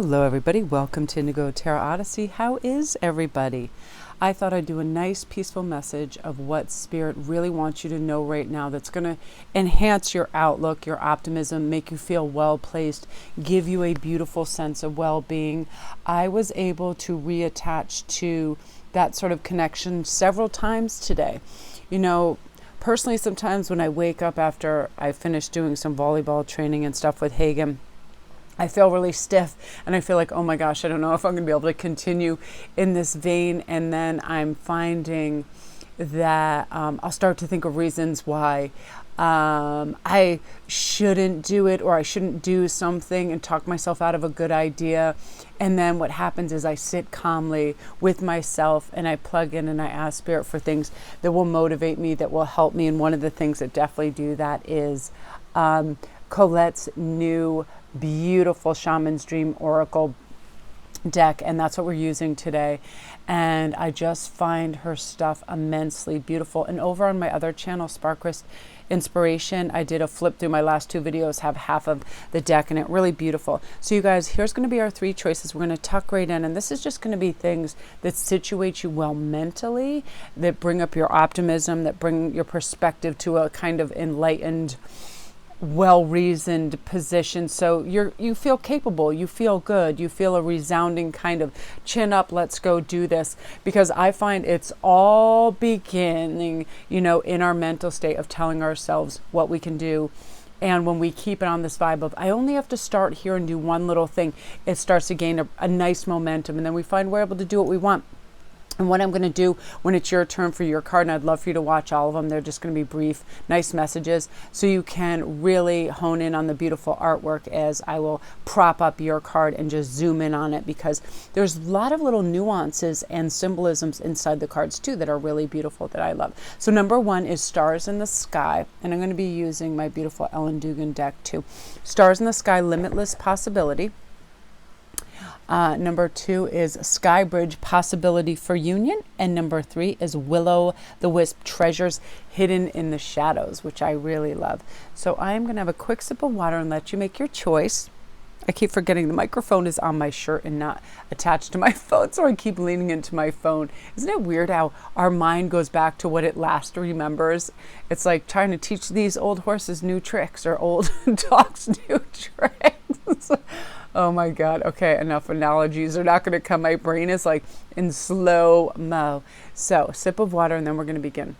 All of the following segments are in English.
Hello everybody, welcome to Indigo Tarot Odyssey. How is everybody? I thought I'd do a nice peaceful message of what Spirit really wants you to know right now that's going to enhance your outlook, your optimism, make you feel well placed, give you a beautiful sense of well-being. I was able to reattach to that sort of connection several times today. You know, personally, sometimes when I wake up after I finish doing some volleyball training and stuff with Hagen, I feel really stiff and I feel like, oh my gosh, I don't know if I'm going to be able to continue in this vein. And then I'm finding that I'll start to think of reasons why I shouldn't do it, or I shouldn't do something, and talk myself out of a good idea. And then what happens is I sit calmly with myself and I plug in and I ask Spirit for things that will motivate me, that will help me. And one of the things that definitely do that is Colette's new beautiful Shaman's Dream Oracle deck, and that's what we're using today. And I just find her stuff immensely beautiful. And over on my other channel, SparKrist Inspiration, I did a flip through. My last two videos have half of the deck, and it's really beautiful. So you guys, here's going to be our three choices. We're going to tuck right in, and this is just going to be things that situate you well mentally, that bring up your optimism, that bring your perspective to a kind of enlightened, well-reasoned position. So you feel capable, you feel good, you feel a resounding kind of chin up, let's go do this. Because I find it's all beginning, you know, in our mental state of telling ourselves what we can do. And when we keep it on this vibe of, I only have to start here and do one little thing, it starts to gain a nice momentum. And then we find we're able to do what we want. And what I'm going to do when it's your turn for your card, and I'd love for you to watch all of them, they're just going to be brief, nice messages, so you can really hone in on the beautiful artwork as I will prop up your card and just zoom in on it, because there's a lot of little nuances and symbolisms inside the cards too that are really beautiful, that I love. So number one is Stars in the Sky, and I'm going to be using my beautiful Ellen Dugan deck too. Stars in the Sky, Limitless Possibility. Number two is Skybridge, Possibility for Union. And number three is Willow the Wisp, Treasures Hidden in the Shadows, which I really love. So I'm going to have a quick sip of water and let you make your choice. I keep forgetting the microphone is on my shirt and not attached to my phone, so I keep leaning into my phone. Isn't it weird how our mind goes back to what it last remembers? It's like trying to teach these old horses new tricks, or old dogs new tricks. Oh my God. Okay, enough analogies. They're not going to come. My brain is like in slow mo. So, sip of water, and then we're going to begin.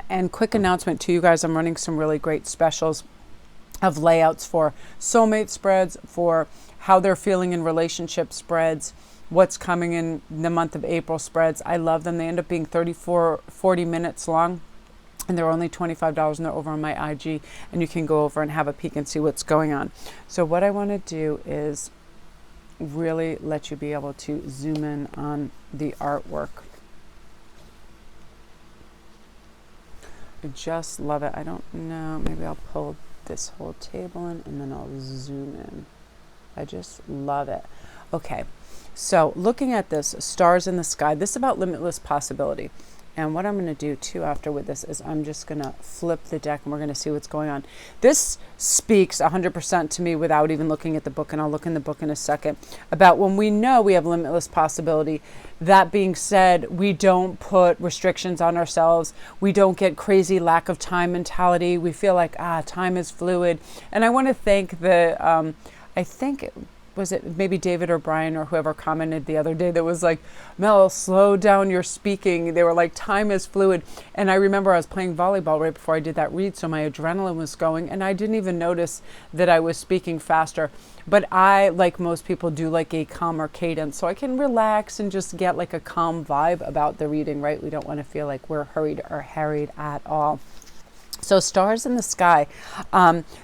And quick announcement to you guys, I'm running some really great specials of layouts for soulmate spreads, for how they're feeling in relationship spreads, what's coming in the month of April spreads. I love them. They end up being 40 minutes long. And they're only $25, and they're over on my IG, and you can go over and have a peek and see what's going on. So what I want to do is really let you be able to zoom in on the artwork. I just love it. I don't know, maybe I'll pull this whole table in and then I'll zoom in. I just love it. Okay, so looking at this, Stars in the Sky, this is about limitless possibility. And what I'm going to do too after with this is I'm just going to flip the deck and we're going to see what's going on. This speaks 100% to me without even looking at the book, and I'll look in the book in a second, about when we know we have limitless possibility. That being said, we don't put restrictions on ourselves. We don't get crazy lack of time mentality. We feel like, time is fluid. And I want to thank the, I think was it maybe David or Brian or whoever commented the other day that was like, Mel, slow down your speaking. They were like, time is fluid. And I remember I was playing volleyball right before I did that read, so my adrenaline was going, and I didn't even notice that I was speaking faster. But I, like most people, do like a calmer cadence, so I can relax and just get like a calm vibe about the reading, right? We don't want to feel like we're hurried or harried at all. So Stars in the Sky,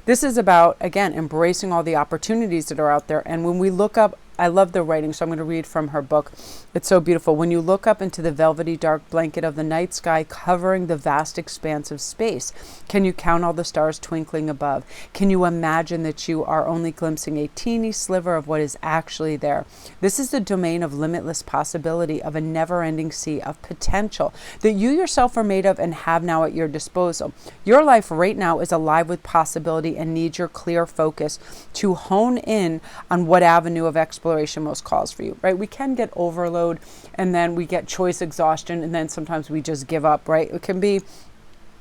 this is about, again, embracing all the opportunities that are out there. And when we look up I love the writing, so I'm going to read from her book. It's so beautiful. When you look up into the velvety dark blanket of the night sky covering the vast expanse of space, can you count all the stars twinkling above? Can you imagine that you are only glimpsing a teeny sliver of what is actually there? This is the domain of limitless possibility, of a never-ending sea of potential that you yourself are made of and have now at your disposal. Your life right now is alive with possibility and needs your clear focus to hone in on what avenue of exploration most calls for you, right? We can get overload, and then we get choice exhaustion, and then sometimes we just give up, right? It can be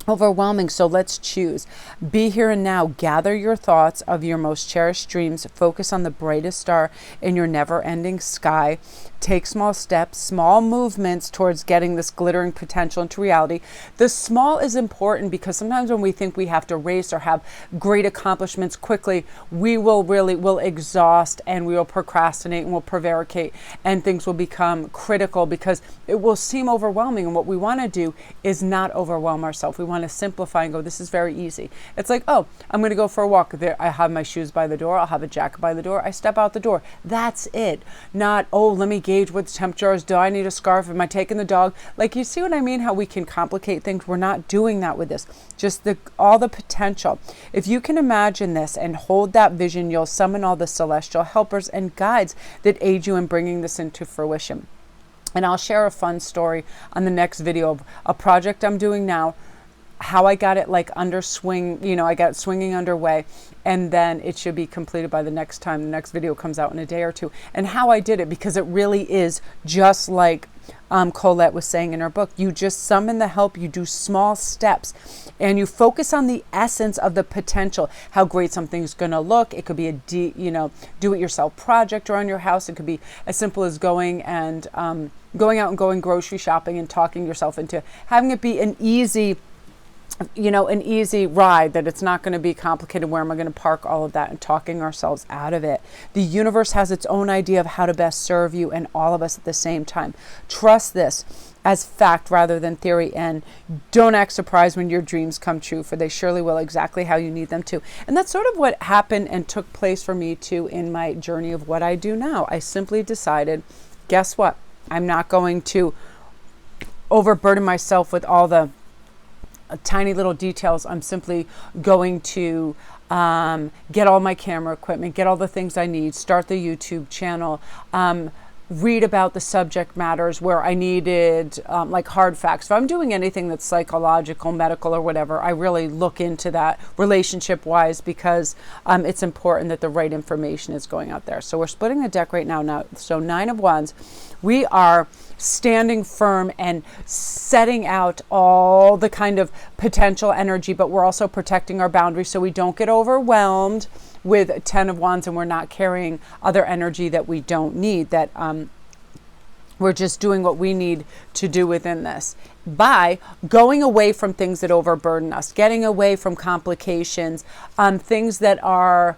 overwhelming. So let's choose. Be here and now. Gather your thoughts of your most cherished dreams. Focus on the brightest star in your never-ending sky. Take small steps, small movements towards getting this glittering potential into reality. The small is important because sometimes when we think we have to race or have great accomplishments quickly, will exhaust, and we will procrastinate and will prevaricate, and things will become critical because it will seem overwhelming. And what we want to do is not overwhelm ourselves. We want to simplify and go, this is very easy. It's like, oh, I'm going to go for a walk. There, I have my shoes by the door. I'll have a jacket by the door. I step out the door. That's it. Not, oh, let me gauge what the temperature is. Do I need a scarf? Am I taking the dog? Like, you see what I mean? How we can complicate things. We're not doing that with this. Just all the potential. If you can imagine this and hold that vision, you'll summon all the celestial helpers and guides that aid you in bringing this into fruition. And I'll share a fun story on the next video of a project I'm doing now, how I got it like under swing, I got it swinging underway, and then it should be completed by the next time the next video comes out in a day or two, and how I did it, because it really is just like Colette was saying in her book. You just summon the help, you do small steps, and you focus on the essence of the potential, how great something's going to look. It could be a do-it-yourself project around your house. It could be as simple as going out and going grocery shopping and talking yourself into having it be an easy ride, that it's not going to be complicated. Where am I going to park? All of that, and talking ourselves out of it. The universe has its own idea of how to best serve you and all of us at the same time. Trust this as fact rather than theory, and don't act surprised when your dreams come true, for they surely will, exactly how you need them to. And that's sort of what happened and took place for me too in my journey of what I do now. I simply decided, guess what? I'm not going to overburden myself with all the tiny little details. I'm simply going to get all my camera equipment, get all the things I need, start the YouTube channel, read about the subject matters where I needed like hard facts. If I'm doing anything that's psychological, medical, or whatever, I really look into that relationship wise, because it's important that the right information is going out there. So we're splitting the deck right now. So 9 of Wands, we are standing firm and setting out all the kind of potential energy, but we're also protecting our boundaries so we don't get overwhelmed with 10 of Wands and we're not carrying other energy that we don't need, that we're just doing what we need to do within this by going away from things that overburden us, getting away from complications, things that are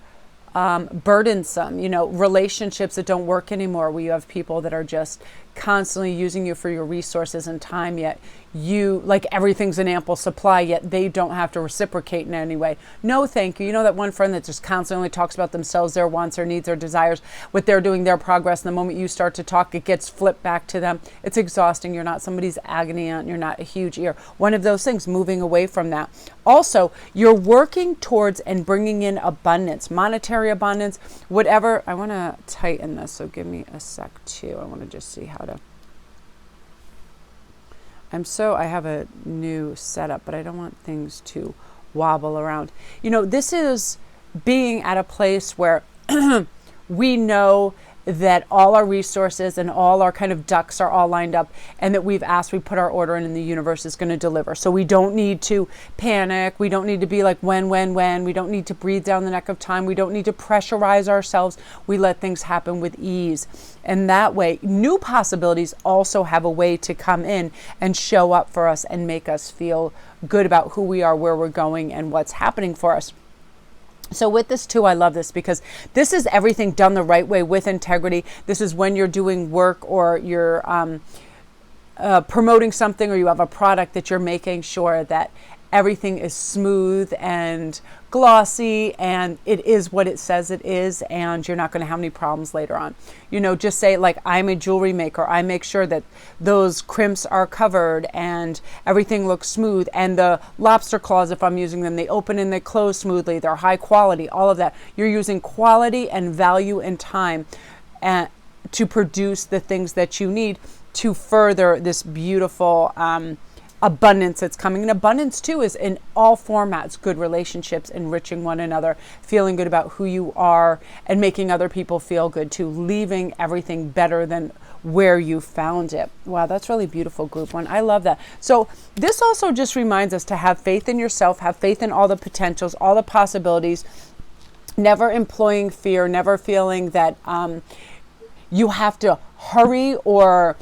burdensome, relationships that don't work anymore, where you have people that are just constantly using you for your resources and time, yet you, like, everything's an ample supply, yet they don't have to reciprocate in any way. No, thank you. That one friend that just constantly talks about themselves, their wants, their needs, their desires, what they're doing, their progress. And the moment you start to talk, it gets flipped back to them. It's exhausting. You're not somebody's agony aunt. You're not a huge ear. One of those things, moving away from that. Also, you're working towards and bringing in abundance, monetary abundance, whatever. I want to tighten this, so give me a sec too. I want to just see how to. I have a new setup, but I don't want things to wobble around. This is being at a place where we know that all our resources and all our kind of ducks are all lined up, and that we put our order in, and the universe is going to deliver. So we don't need to panic. We don't need to be like, when. We don't need to breathe down the neck of time. We don't need to pressurize ourselves. We let things happen with ease. And that way, new possibilities also have a way to come in and show up for us and make us feel good about who we are, where we're going, and what's happening for us. So with this too, I love this because this is everything done the right way with integrity. This is when you're doing work, or you're promoting something, or you have a product, that you're making sure that everything is smooth and glossy, and it is what it says it is, and you're not going to have any problems later on. You know, just say, like, I'm a jewelry maker. I make sure that those crimps are covered and everything looks smooth, and the lobster claws, if I'm using them, they open and they close smoothly. They're high quality, all of that. You're using quality and value and time to produce the things that you need to further this beautiful abundance that's coming. And abundance too is in all formats: good relationships, enriching one another, feeling good about who you are, and making other people feel good too, leaving everything better than where you found it. Wow, that's really beautiful, group one. I love that. So this also just reminds us to have faith in yourself, have faith in all the potentials, all the possibilities, never employing fear, never feeling that you have to hurry or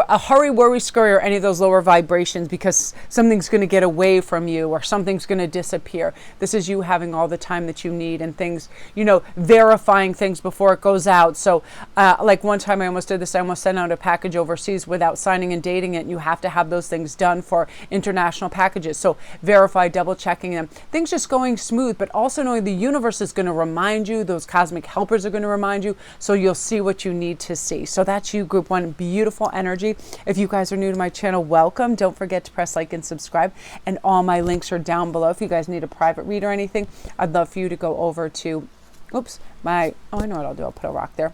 hurry, worry, scurry, or any of those lower vibrations because something's going to get away from you or something's going to disappear. This is you having all the time that you need, and things, you know, verifying things before it goes out. So like one time I almost did this. I almost sent out a package overseas without signing and dating it. And you have to have those things done for international packages. So verify, double checking them, things just going smooth, but also knowing the universe is going to remind you, those cosmic helpers are going to remind you, so you'll see what you need to see. So that's you, group one. Beautiful energy. If you guys are new to my channel, welcome. Don't forget to press like and subscribe, and all my links are down below. If you guys need a private read or anything, I'd love for you to go over to I know what I'll do. I'll put a rock there,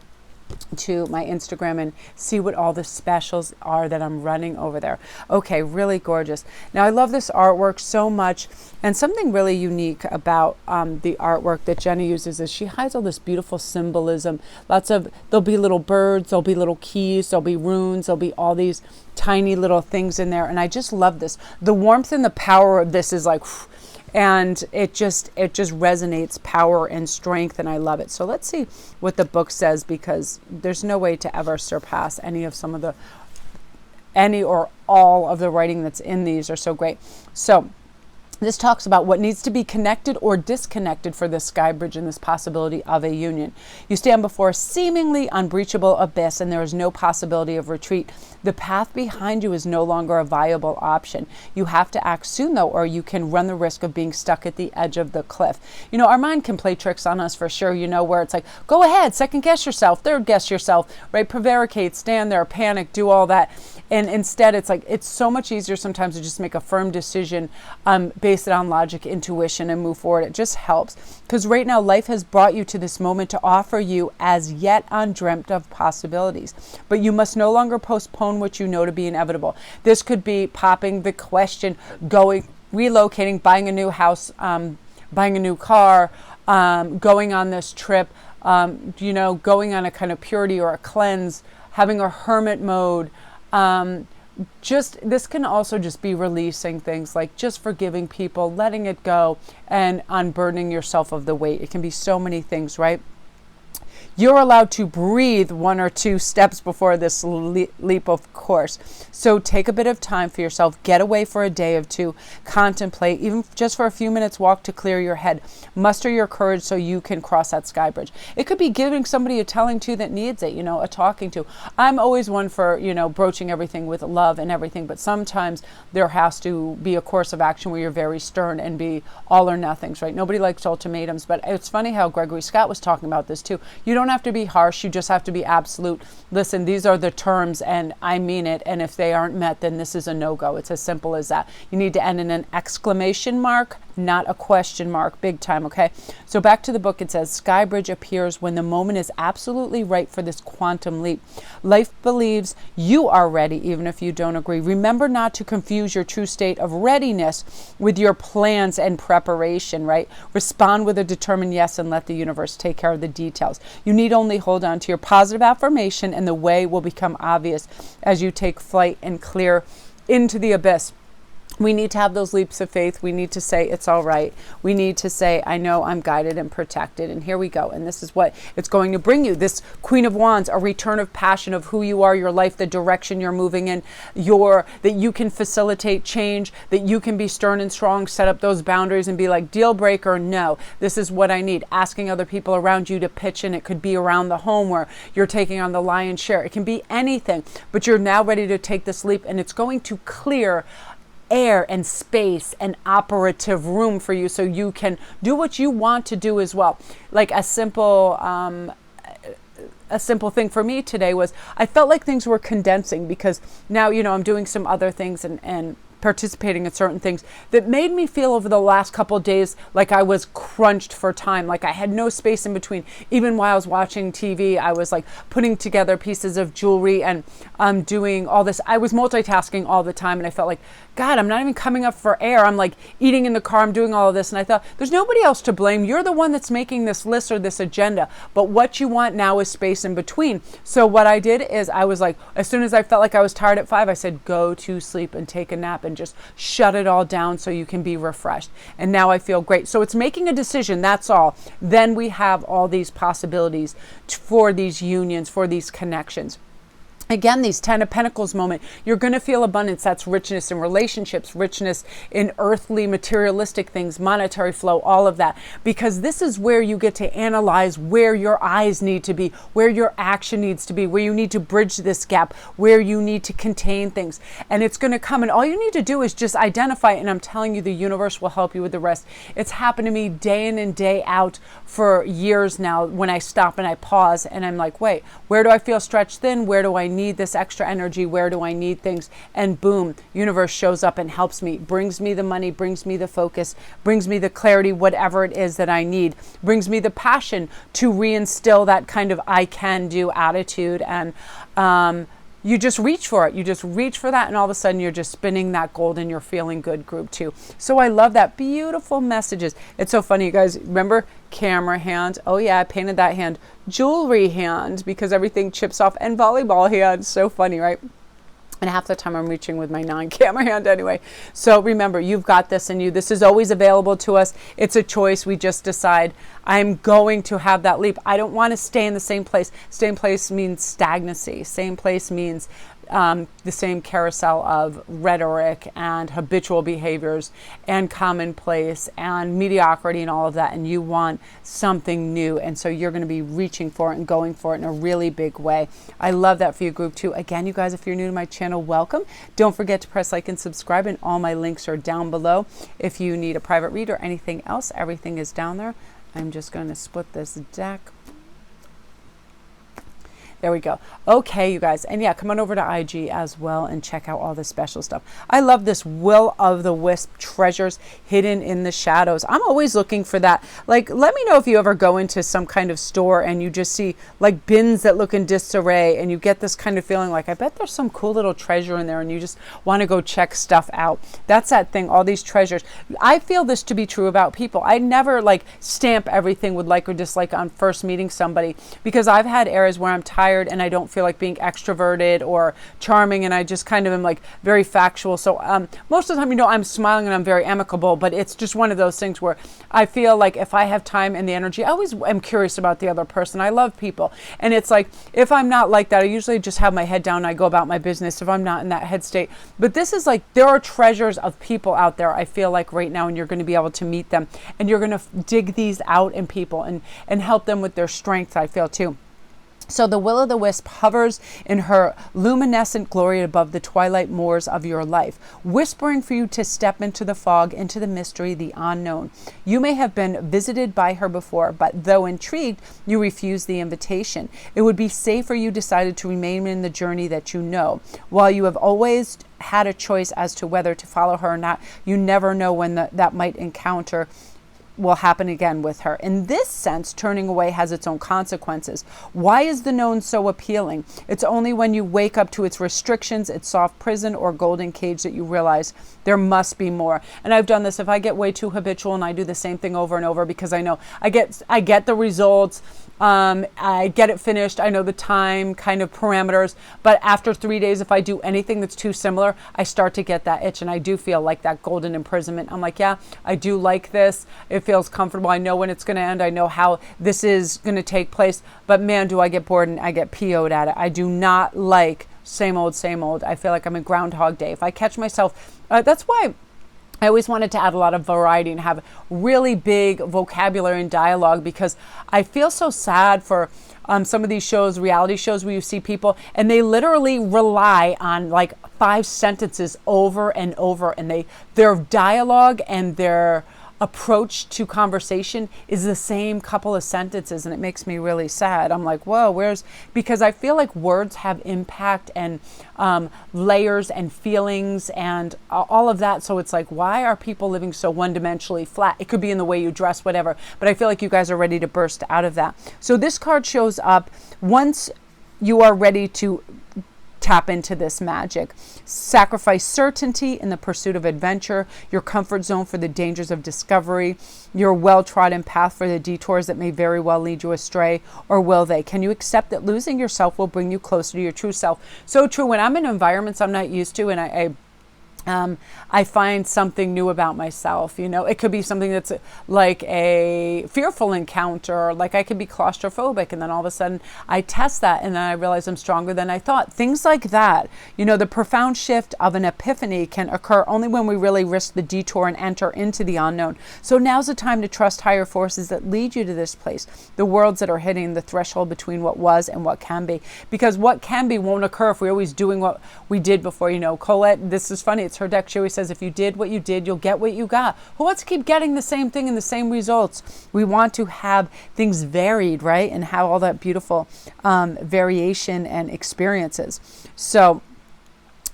to my Instagram and see what all the specials are that I'm running over there. Okay, really gorgeous. Now I love this artwork so much, and something really unique about the artwork that Jenny uses is she hides all this beautiful symbolism. There'll be little birds, there'll be little keys, there'll be runes, there'll be all these tiny little things in there, and I just love this. The warmth and the power of this is like, and it just resonates power and strength, and I love it. So let's see what the book says, because there's no way to ever surpass any or all of the writing that's in these are so great. So this talks about what needs to be connected or disconnected for this Skybridge and this possibility of a union. You stand before a seemingly unbreachable abyss, and there is no possibility of retreat. The path behind you is no longer a viable option. You have to act soon, though, or you can run the risk of being stuck at the edge of the cliff. You know, our mind can play tricks on us for sure, you know, where it's like, go ahead, second guess yourself, third guess yourself, right? Prevaricate, stand there, panic, do all that. And instead, it's like, it's so much easier sometimes to just make a firm decision, base it on logic, intuition, and move forward. It just helps, because right now life has brought you to this moment to offer you as yet undreamt of possibilities, but you must no longer postpone what you know to be inevitable. This could be popping the question, going, relocating, buying a new house, buying a new car, going on this trip, you know, going on a kind of purity or a cleanse, having a hermit mode. This can also just be releasing things, like just forgiving people, letting it go, and unburdening yourself of the weight. It can be so many things, right? You're allowed to breathe 1 or 2 steps before this leap, of course. So take a bit of time for yourself. Get away for a day or two. Contemplate, even just for a few minutes, walk to clear your head. Muster your courage so you can cross that sky bridge. It could be giving somebody a telling to that needs it, you know, a talking to. I'm always one for, you know, broaching everything with love and everything, but sometimes there has to be a course of action where you're very stern and be all or nothings, right? Nobody likes ultimatums, but it's funny how Gregory Scott was talking about this too. You don't have to be harsh, you just have to be absolute. Listen, these are the terms and I mean it, and if they aren't met, then this is a no-go. It's as simple as that. You need to end in an exclamation mark, not a question mark, big time, okay? So back to the book, it says, Skybridge appears when the moment is absolutely right for this quantum leap. Life believes you are ready, even if you don't agree. Remember not to confuse your true state of readiness with your plans and preparation, right? Respond with a determined yes and let the universe take care of the details. You need only hold on to your positive affirmation, and the way will become obvious as you take flight and clear into the abyss. We need to have those leaps of faith. We need to say it's all right. We need to say, I know I'm guided and protected. And here we go. And this is what it's going to bring you. This Queen of Wands, a return of passion of who you are, your life, the direction you're moving in, that you can facilitate change, that you can be stern and strong, set up those boundaries and be like, deal breaker, no, this is what I need. Asking other people around you to pitch in. It could be around the home where you're taking on the lion's share. It can be anything, but you're now ready to take this leap, and it's going to clear air and space and operative room for you so you can do what you want to do as well. Like a simple thing for me today was I felt like things were condensing because now, I'm doing some other things and participating in certain things that made me feel over the last couple of days like I was crunched for time, like I had no space in between. Even while I was watching TV, I was like putting together pieces of jewelry and doing all this. I was multitasking all the time, and I felt like, God, I'm not even coming up for air. I'm like eating in the car, I'm doing all of this. And I thought, there's nobody else to blame. You're the one that's making this list or this agenda. But what you want now is space in between. So what I did is I was like, as soon as I felt like I was tired at 5, I said, go to sleep and take a nap and just shut it all down so you can be refreshed. And now I feel great. So it's making a decision. That's all. Then we have all these possibilities for these unions, for these connections. Again, these 10 of Pentacles moment, you're going to feel abundance. That's richness in relationships, richness in earthly, materialistic things, monetary flow, all of that. Because this is where you get to analyze where your eyes need to be, where your action needs to be, where you need to bridge this gap, where you need to contain things. And it's going to come. And all you need to do is just identify it. And I'm telling you, the universe will help you with the rest. It's happened to me day in and day out for years now when I stop and I pause and I'm like, wait, where do I feel stretched thin? Where do I need this extra energy? Where do I need things? And boom, universe shows up and helps me, brings me the money, brings me the focus, brings me the clarity, whatever it is that I need, brings me the passion to reinstill that kind of I can do attitude. And you just reach for it. You just reach for that. And all of a sudden you're just spinning that gold and you're feeling good, group 2. So I love that. Beautiful messages. It's so funny, you guys. Remember camera hand? Oh yeah, I painted that hand. Jewelry hand because everything chips off, and volleyball hand. So funny, right? And half the time I'm reaching with my non-camera hand anyway. So remember, you've got this in you. This is always available to us. It's a choice. We just decide, I'm going to have that leap. I don't want to stay in the same place. Same place means stagnancy. Same place means the same carousel of rhetoric and habitual behaviors and commonplace and mediocrity and all of that. And you want something new. And so you're going to be reaching for it and going for it in a really big way. I love that for you, group 2. Again, you guys, if you're new to my channel, welcome. Don't forget to press like and subscribe, and all my links are down below. If you need a private read or anything else, everything is down there. I'm just going to split this deck. There we go. Okay, you guys. And yeah, come on over to IG as well and check out all the special stuff. I love this Will of the Wisp, treasures hidden in the shadows. I'm always looking for that. Like, let me know if you ever go into some kind of store and you just see like bins that look in disarray and you get this kind of feeling like, I bet there's some cool little treasure in there, and you just want to go check stuff out. That's that thing, all these treasures. I feel this to be true about people. I never like stamp everything with like or dislike on first meeting somebody, because I've had areas where I'm tired and I don't feel like being extroverted or charming, and I just kind of am like very factual. So most of the time, I'm smiling and I'm very amicable, but it's just one of those things where I feel like if I have time and the energy, I always am curious about the other person. I love people. And it's like, if I'm not like that, I usually just have my head down and I go about my business if I'm not in that head state. But this is like, there are treasures of people out there, I feel like right now, and you're going to be able to meet them, and you're going to dig these out in people and help them with their strengths, I feel too. So the will-o'-the-wisp hovers in her luminescent glory above the twilight moors of your life, whispering for you to step into the fog, into the mystery, the unknown. You may have been visited by her before, but though intrigued, you refused the invitation. It would be safer you decided to remain in the journey that you know. While you have always had a choice as to whether to follow her or not, you never know when that might encounter will happen again with her. In this sense, turning away has its own consequences. Why is the known so appealing? It's only when you wake up to its restrictions, its soft prison or golden cage, that you realize there must be more. And I've done this. If I get way too habitual and I do the same thing over and over, because I know I get the results, I get it finished, I know the time kind of parameters, but after 3 days, if I do anything that's too similar, I start to get that itch, and I do feel like that golden imprisonment. I'm like, yeah, I do like this. It feels comfortable. I know when it's going to end. I know how this is going to take place, but man, do I get bored and I get PO'd at it. I do not like same old, same old. I feel like I'm in Groundhog Day. If I catch myself, that's why I always wanted to add a lot of variety and have really big vocabulary and dialogue, because I feel so sad for some of these shows, reality shows, where you see people and they literally rely on like 5 sentences over and over, and their dialogue and their approach to conversation is the same couple of sentences, and it makes me really sad. I'm like, whoa, because I feel like words have impact and layers and feelings and all of that. So it's like, why are people living so one-dimensionally flat? It could be in the way you dress, whatever, but I feel like you guys are ready to burst out of that. So this card shows up once you are ready to tap into this magic. Sacrifice certainty in the pursuit of adventure, your comfort zone for the dangers of discovery, your well-trodden path for the detours that may very well lead you astray, or will they? Can you accept that losing yourself will bring you closer to your true self? So true. When I'm in environments I'm not used to, and I find something new about myself. You know, it could be something that's like a fearful encounter, like I could be claustrophobic, and then all of a sudden I test that and then I realize I'm stronger than I thought. Things like that. You know, the profound shift of an epiphany can occur only when we really risk the detour and enter into the unknown. So now's the time to trust higher forces that lead you to this place, the worlds that are hitting the threshold between what was and what can be. Because what can be won't occur if we're always doing what we did before. You know, Colette, this is funny, it's her deck. She always says, if you did what you did, you'll get what you got. Who wants to keep getting the same thing and the same results? We want to have things varied, right? And have all that beautiful variation and experiences. So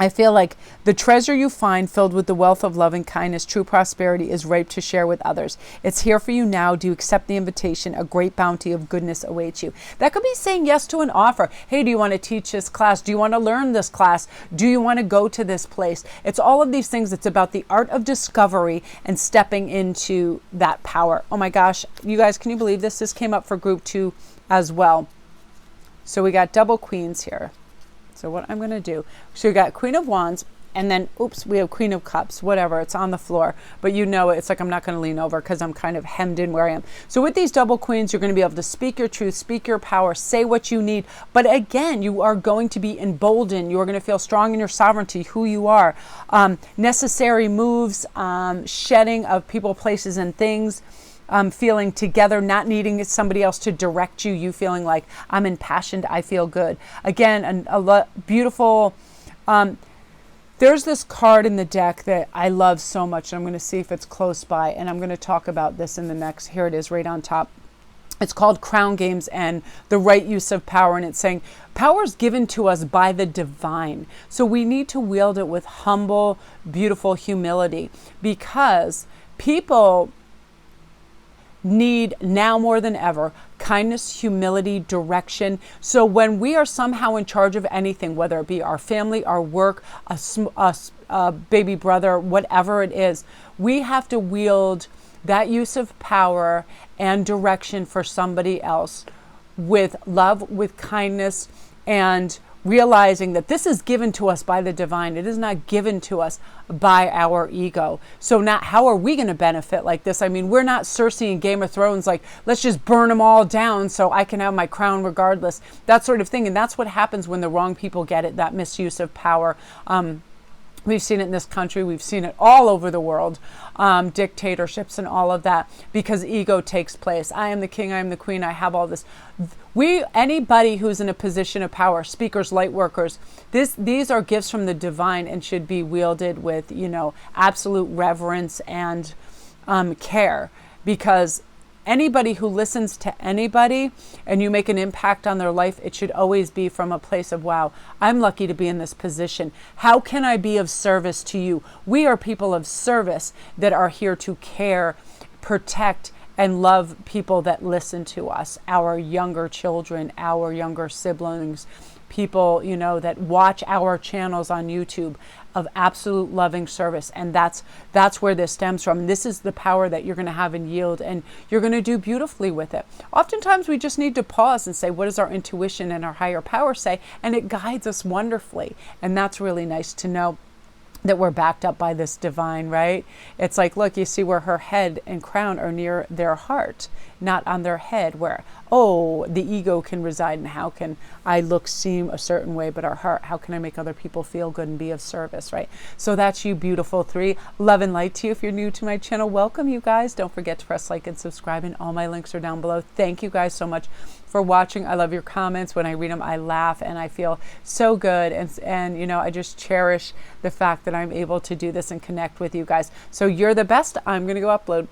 I feel like the treasure you find filled with the wealth of love and kindness, true prosperity, is ripe to share with others. It's here for you now. Do you accept the invitation? A great bounty of goodness awaits you. That could be saying yes to an offer. Hey, do you want to teach this class? Do you want to learn this class? Do you want to go to this place? It's all of these things. It's about the art of discovery and stepping into that power. Oh my gosh, you guys, can you believe this? This came up for group 2 as well. So we got double queens here. So what I'm going to do, so we got Queen of Wands, and then, oops, we have Queen of Cups, whatever, it's on the floor. But you know, it's like I'm not going to lean over because I'm kind of hemmed in where I am. So with these double queens, you're going to be able to speak your truth, speak your power, say what you need. But again, you are going to be emboldened. You are going to feel strong in your sovereignty, who you are. Necessary moves, shedding of people, places, and things. Feeling together, not needing somebody else to direct you. You feeling like, I'm impassioned, I feel good. Again, beautiful. There's this card in the deck that I love so much. I'm going to see if it's close by, and I'm going to talk about this in the next. Here it is, right on top. It's called Crown Games and the Right Use of Power. And it's saying power is given to us by the divine. So we need to wield it with humble, beautiful humility, because people need now more than ever kindness, humility, direction. So when we are somehow in charge of anything, whether it be our family, our work, a baby brother, whatever it is, we have to wield that use of power and direction for somebody else with love, with kindness, and realizing that this is given to us by the divine. It is not given to us by our ego. So not how are we going to benefit like this? I mean, we're not Cersei in Game of Thrones, like, let's just burn them all down so I can have my crown regardless. That sort of thing. And that's what happens when the wrong people get it, that misuse of power. We've seen it in this country. We've seen it all over the world, dictatorships and all of that, because ego takes place. I am the king. I am the queen. I have all this. Anybody who's in a position of power, speakers, light workers, these are gifts from the divine and should be wielded with, absolute reverence and care, because anybody who listens to anybody and you make an impact on their life, it should always be from a place of, wow, I'm lucky to be in this position. How can I be of service to you? We are people of service that are here to care, protect, and love people that listen to us, our younger children, our younger siblings, people, that watch our channels on YouTube, of absolute loving service. And that's where this stems from. This is the power that you're going to have and yield, and you're going to do beautifully with it. Oftentimes we just need to pause and say, what does our intuition and our higher power say? And it guides us wonderfully. And that's really nice to know that we're backed up by this divine, right? It's like, look, you see where her head and crown are near their heart. not on their head where, oh, the ego can reside in how can I look, seem a certain way, but our heart, how can I make other people feel good and be of service, right? So that's you, beautiful three. Love and light to you. If you're new to my channel, welcome, you guys. Don't forget to press like and subscribe, and all my links are down below. Thank you guys so much for watching. I love your comments. When I read them, I laugh and I feel so good. And you know, I just cherish the fact that I'm able to do this and connect with you guys. So you're the best. I'm going to go upload.